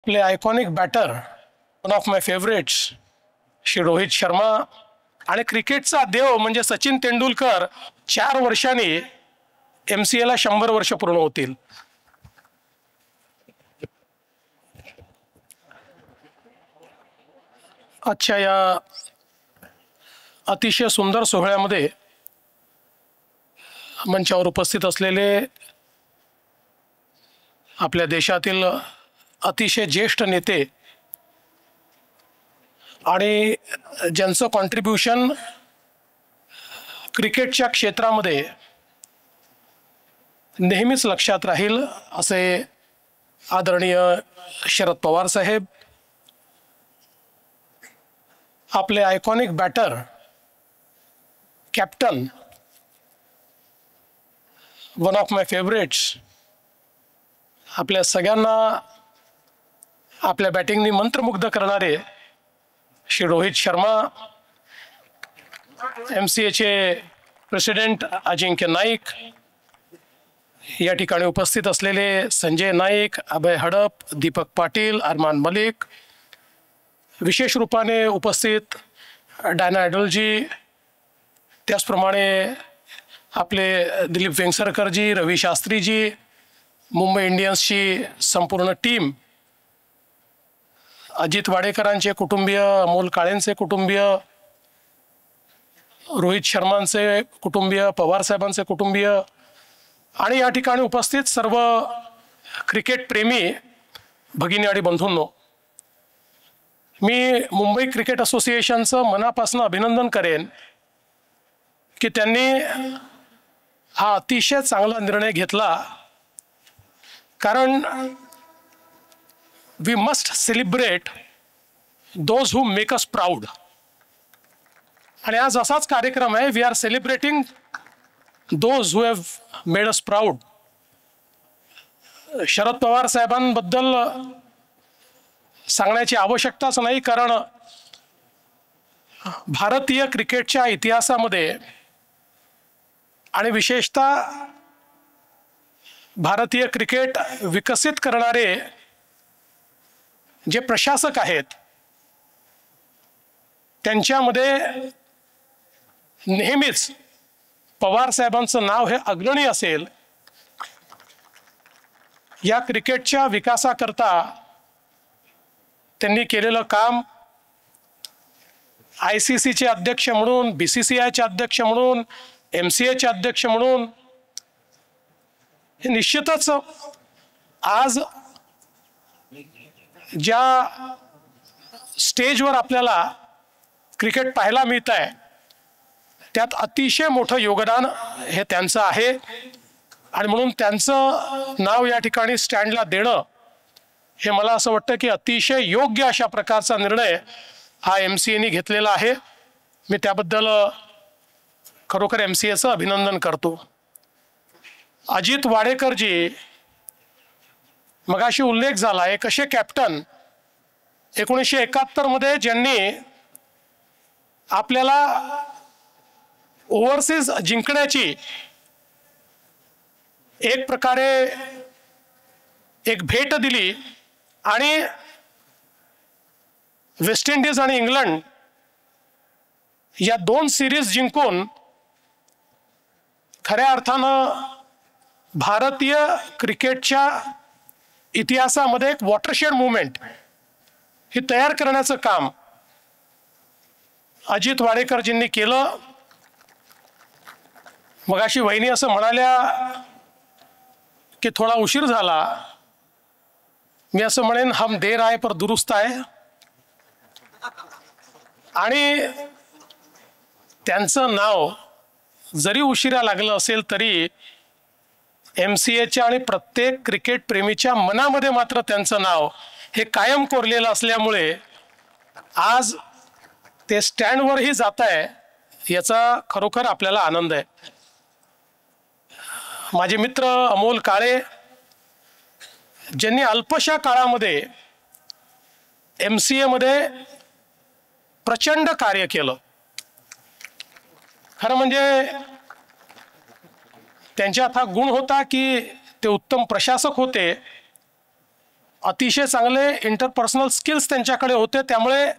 आपले iconic batter, one of my favourites Shri Rohit Sharma आणि क्रिकेटचा देव म्हणजे सचिन तेंडुलकर 4 वर्षांनी MCAला 100 वर्ष पूर्ण होतील. आजच्या या अतिशय सुंदर सोहळ्यामध्ये मंचावर उपस्थित असलेले आपल्या देशातील अतिशय ज्येष्ठ नेते आणि ज्यांचं कॉन्ट्रीब्युशन क्रिकेटच्या क्षेत्रामध्ये नेहमीच लक्षात राहील असे आदरणीय शरद पवार साहेब, आपले iconic batter, captain, one of my favourites, आपल्या सगळ्यांना आपल्या बॅटिंगनी मंत्रमुग्ध करणारे श्री रोहित शर्मा, MCAचे प्रेसिडेंट अजिंक्य नाईक, या ठिकाणी उपस्थित असलेले संजय नाईक, अभय हडप, दीपक पाटील, अरमान मलिक, विशेष रूपाने उपस्थित डायना ॲडलजी, त्याचप्रमाणे आपले दिलीप वेंगसरकरजी, रवी शास्त्रीजी, मुंबई इंडियन्सची संपूर्ण टीम, अजित वाडेकरांचे कुटुंबीय, अमोल काळेंचे कुटुंबीय, रोहित शर्मांचे कुटुंबीय, पवार साहेबांचे कुटुंबीय आणि या ठिकाणी उपस्थित सर्व क्रिकेट प्रेमी भगिनी आणि बंधूंनो, मी मुंबई क्रिकेट असोसिएशनचं मनापासून अभिनंदन करेन की त्यांनी हा अतिशय चांगला निर्णय घेतला. कारण we must celebrate those who make us proud. आणि आज असाच कार्यक्रम आहे. We are celebrating those who have made us proud. Sharad Pawar साहेबांबद्दल सांगण्याची आवश्यकताच नाही, कारण भारतीय क्रिकेटच्या इतिहासामध्ये आणि विशेषतः भारतीय क्रिकेट विकसित करणारे जे प्रशासक आहेत त्यांच्यामध्ये नेहमीच पवार साहेबांचं नाव हे अग्रणी असेल. या क्रिकेटच्या विकासाकरता त्यांनी केलेलं काम ICCचे अध्यक्ष म्हणून, BCCIचे अध्यक्ष म्हणून, MCAचे अध्यक्ष म्हणून, हे निश्चितच आज ज्या स्टेजवर आपल्याला क्रिकेट पाहायला मिळत आहे त्यात अतिशय मोठं योगदान हे त्यांचं आहे. आणि म्हणून त्यांचं नाव या ठिकाणी स्टँडला देणं हे मला असं वाटतं की अतिशय योग्य अशा प्रकारचा निर्णय हा MCAने घेतलेला आहे. मी त्याबद्दल खरोखर MCAचं अभिनंदन करतो. अजित वाडेकरजी, मगाशी उल्लेख झाला एक असे कॅप्टन 1971 मध्ये ज्यांनी आपल्याला ओव्हरसीज जिंकण्याची एक प्रकारे एक भेट दिली आणि वेस्ट इंडिज आणि इंग्लंड या 2 सिरीज जिंकून खऱ्या अर्थानं भारतीय क्रिकेटच्या इतिहासामध्ये एक वॉटरशेड मुवमेंट ही तयार करण्याचं काम अजित वाडेकरजींनी केलं. मगाशी वहिनी असं म्हणाल्या की थोडा उशीर झाला. मी असं म्हणेन हम देर आए पर दुरुस्त आहे. आणि त्यांचं नाव जरी उशिरा लागलं असेल तरी MCAच्या आणि प्रत्येक क्रिकेट प्रेमीच्या मनामध्ये मात्र त्यांचं नाव हे कायम कोरलेलं असल्यामुळे आज ते स्टँडवरही जात आहे याचा खरोखर आपल्याला आनंद आहे. माझे मित्र अमोल काळे ज्यांनी अल्पशा काळामध्ये MCAमध्ये प्रचंड कार्य केलं. खरं म्हणजे त्यांच्यात हा गुण होता की ते उत्तम प्रशासक होते अतिशय चांगले इंटरपर्सनल स्किल्स त्यांच्याकडे होते, त्यामुळे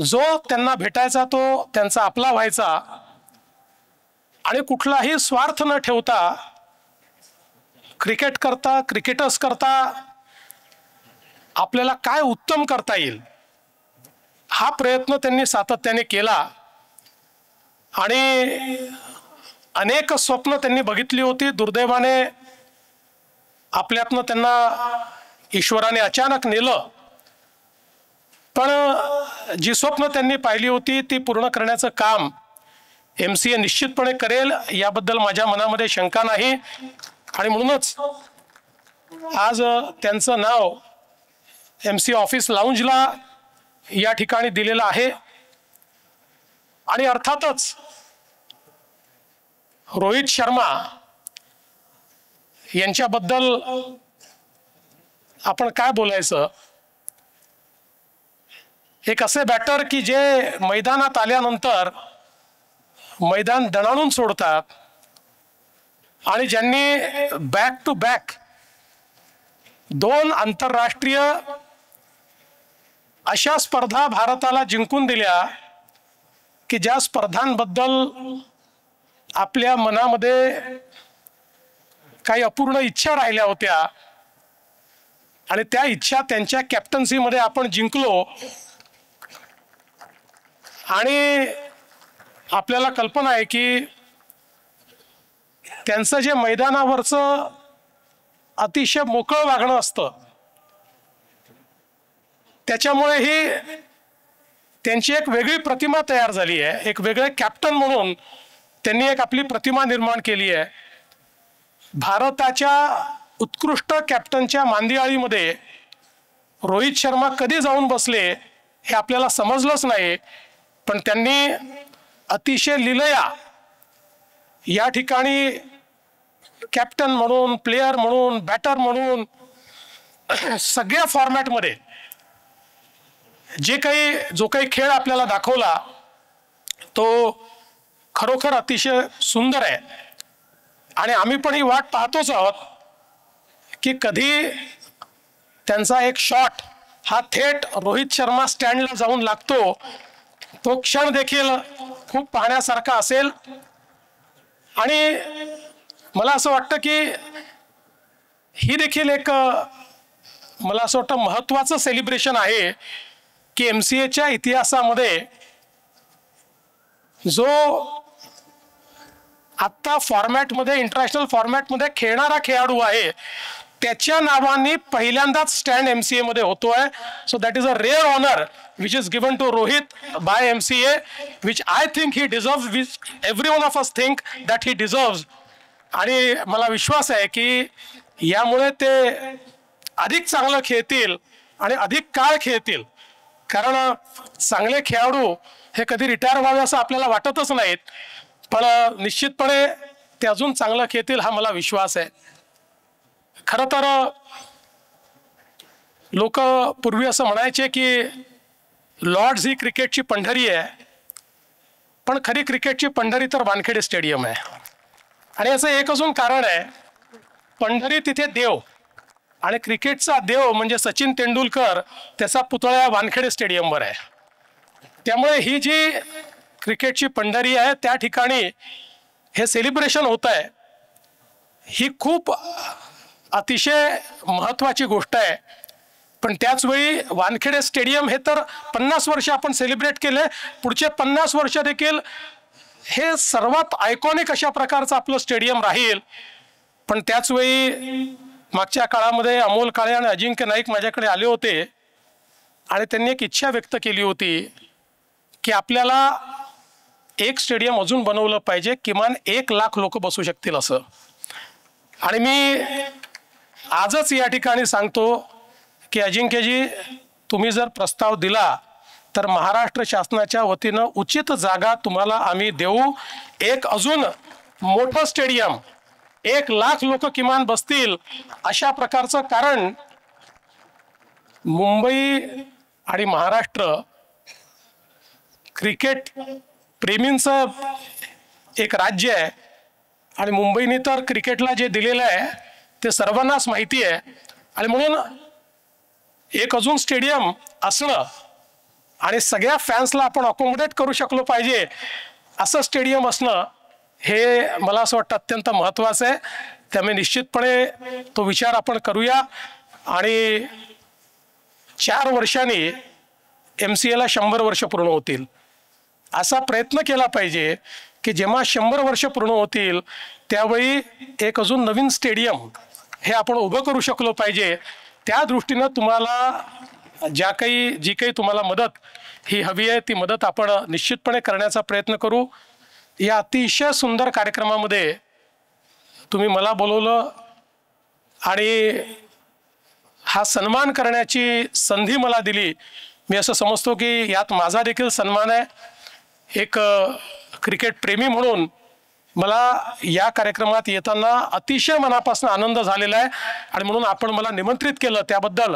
जो त्यांना भेटायचा तो त्यांचा आपला व्हायचा आणि कुठलाही स्वार्थ न ठेवता क्रिकेटर्स करता आपल्याला काय उत्तम करता येईल हा प्रयत्न त्यांनी सातत्याने केला आणि अनेक स्वप्न त्यांनी बघितली होती. दुर्दैवाने आपल्यातनं त्यांना ईश्वराने अचानक नेलं, पण जी स्वप्न त्यांनी पाहिली होती ती पूर्ण करण्याचं काम MCA निश्चितपणे करेल याबद्दल माझ्या मनामध्ये शंका नाही. आणि म्हणूनच आज त्यांचं नाव MC ऑफिस लाऊंजला या ठिकाणी दिलेलं आहे. आणि अर्थातच रोहित शर्मा यांच्याबद्दल आपण काय बोलायचं. एक असे बॅटर की जे मैदानात आल्यानंतर मैदान दणाणून सोडतात आणि ज्यांनी बॅक टू बॅक 2 आंतरराष्ट्रीय अशा स्पर्धा भारताला जिंकून दिल्या की ज्या स्पर्धांबद्दल आपल्या मनामध्ये काही अपूर्ण इच्छा राहिल्या होत्या आणि त्या इच्छा त्यांच्या कॅप्टन्सीमध्ये आपण जिंकलो. आणि आपल्याला कल्पना आहे की त्यांचं जे मैदानावरचं अतिशय मोकळं वागणं असतं त्याच्यामुळे ही त्यांची एक वेगळी प्रतिमा तयार झाली आहे. एक वेगळे कॅप्टन म्हणून त्यांनी एक आपली प्रतिमा निर्माण केली आहे. भारताच्या उत्कृष्ट कॅप्टनच्या मांदियाळीमध्ये रोहित शर्मा कधी जाऊन बसले हे आपल्याला समजलंच नाही, पण त्यांनी अतिशय लीलया या ठिकाणी कॅप्टन म्हणून, प्लेयर म्हणून, बॅटर म्हणून सगळ्या फॉर्मॅटमध्ये जो काही खेळ आपल्याला दाखवला तो खरोखर अतिशय सुंदर आहे. आणि आम्ही पण ही वाट पाहतोच आहोत की कधी त्यांचा एक शॉट हा थेट रोहित शर्मा स्टँडला जाऊन लागतो. तो क्षण देखील खूप पाहण्यासारखा असेल. आणि मला असं वाटतं की ही देखील एक मला असं वाटतं महत्त्वाचं सेलिब्रेशन आहे की MCAच्या इतिहासामध्ये जो आत्ता फॉर्मॅटमध्ये इंटरनॅशनल फॉर्मॅटमध्ये खेळणारा खेळाडू आहे त्याच्या नावाने पहिल्यांदाच स्टँड MCA मध्ये होतोय. So that is a rare honour which is given to Rohit by MCA, which I think he deserves, which every one of us think that he deserves. आणि मला विश्वास आहे की यामुळे ते अधिक चांगलं खेळतील आणि अधिक काळ खेळतील. कारण चांगले खेळाडू हे कधी रिटायर व्हावे असं आपल्याला वाटतच नाहीत, पण निश्चितपणे ते अजून चांगलं खेळतील हा मला विश्वास आहे. खरं तर लोक पूर्वी असं म्हणायचे की लॉर्ड्स ही क्रिकेटची पंढरी आहे, पण खरी क्रिकेटची पंढरी तर वानखेडे स्टेडियम आहे. आणि याचं एक अजून कारण आहे, पंढरी तिथे देव आणि क्रिकेटचा देव म्हणजे सचिन तेंडुलकर त्याचा पुतळा वानखेडे स्टेडियमवर आहे. त्यामुळे ही जी क्रिकेटची पंढरी आहे त्या ठिकाणी हे सेलिब्रेशन होत आहे ही खूप अतिशय महत्त्वाची गोष्ट आहे. पण त्याच वेळी वानखेडे स्टेडियम हे तर 50 वर्ष आपण सेलिब्रेट केले, पुढचे 50 वर्ष देखील हे सर्वात आयकॉनिक अशा प्रकारचं आपलं स्टेडियम राहील. पण त्याच वेळी मागच्या काळामध्ये अमोल काळे आणि अजिंक्य नाईक माझ्याकडे आले होते आणि त्यांनी एक इच्छा व्यक्त केली होती की आपल्याला एक स्टेडियम अजून बनवलं पाहिजे, किमान 1 लाख लोक बसू शकतील असं. आणि मी आजच या ठिकाणी सांगतो की अजिंक्यजी, तुम्ही जर प्रस्ताव दिला तर महाराष्ट्र शासनाच्या वतीनं उचित जागा तुम्हाला आम्ही देऊ. एक अजून मोठं स्टेडियम 1 लाख लोक किमान बसतील अशा प्रकारचं. कारण मुंबई आणि महाराष्ट्र क्रिकेट प्रेमींचं एक राज्य आहे आणि मुंबईने तर क्रिकेटला जे दिलेलं आहे ते सर्वांनाच माहिती आहे. आणि म्हणून एक अजून स्टेडियम असणं आणि सगळ्या फॅन्सला आपण अकोमोडेट करू शकलो पाहिजे असं स्टेडियम असणं हे मला असं वाटतं अत्यंत महत्त्वाचं आहे. त्यामुळे निश्चितपणे तो विचार आपण करूया आणि 4 वर्षांनी MCAला 100 वर्ष पूर्ण होतील असा प्रयत्न केला पाहिजे की जेव्हा 100 वर्ष पूर्ण होतील त्यावेळी एक अजून नवीन स्टेडियम हे आपण उभं करू शकलो पाहिजे. त्या दृष्टीनं तुम्हाला जी काही तुम्हाला मदत ही हवी आहे ती मदत आपण निश्चितपणे करण्याचा प्रयत्न करू. या अतिशय सुंदर कार्यक्रमामध्ये तुम्ही मला बोलवलं आणि हा सन्मान करण्याची संधी मला दिली. मी असं समजतो की यात माझा देखील सन्मान आहे. एक क्रिकेट प्रेमी म्हणून मला या कार्यक्रमात येताना अतिशय मनापासून आनंद झालेला आहे आणि म्हणून आपण मला निमंत्रित केलं त्याबद्दल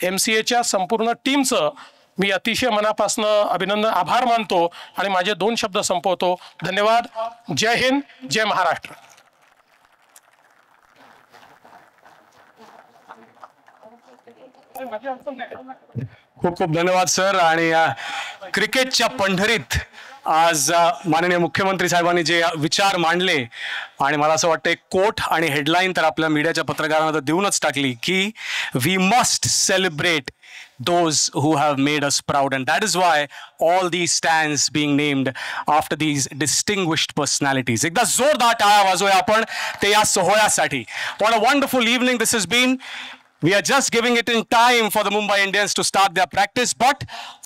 MCAच्या संपूर्ण टीमचं मी अतिशय मनापासून अभिनंदन आभार मानतो आणि माझे 2 शब्द संपवतो. धन्यवाद. जय हिंद, जय महाराष्ट्र. खूप खूप धन्यवाद सर. आणि क्रिकेटच्या पंढरीत आज माननीय मुख्यमंत्री साहेबांनी जे विचार मांडले आणि मला असं वाटतं एक कोट आणि हेडलाईन तर आपल्या मीडियाच्या पत्रकारांना देऊनच टाकली की we must celebrate those who have made us proud, and that is why all these stands being named after these distinguished personalities. एकदा जोरदार टाळ्या वाजवूया आपण ते या सोहळ्यासाठी. What a wonderful evening this has been. We are just giving it in time for the Mumbai Indians to start their practice, but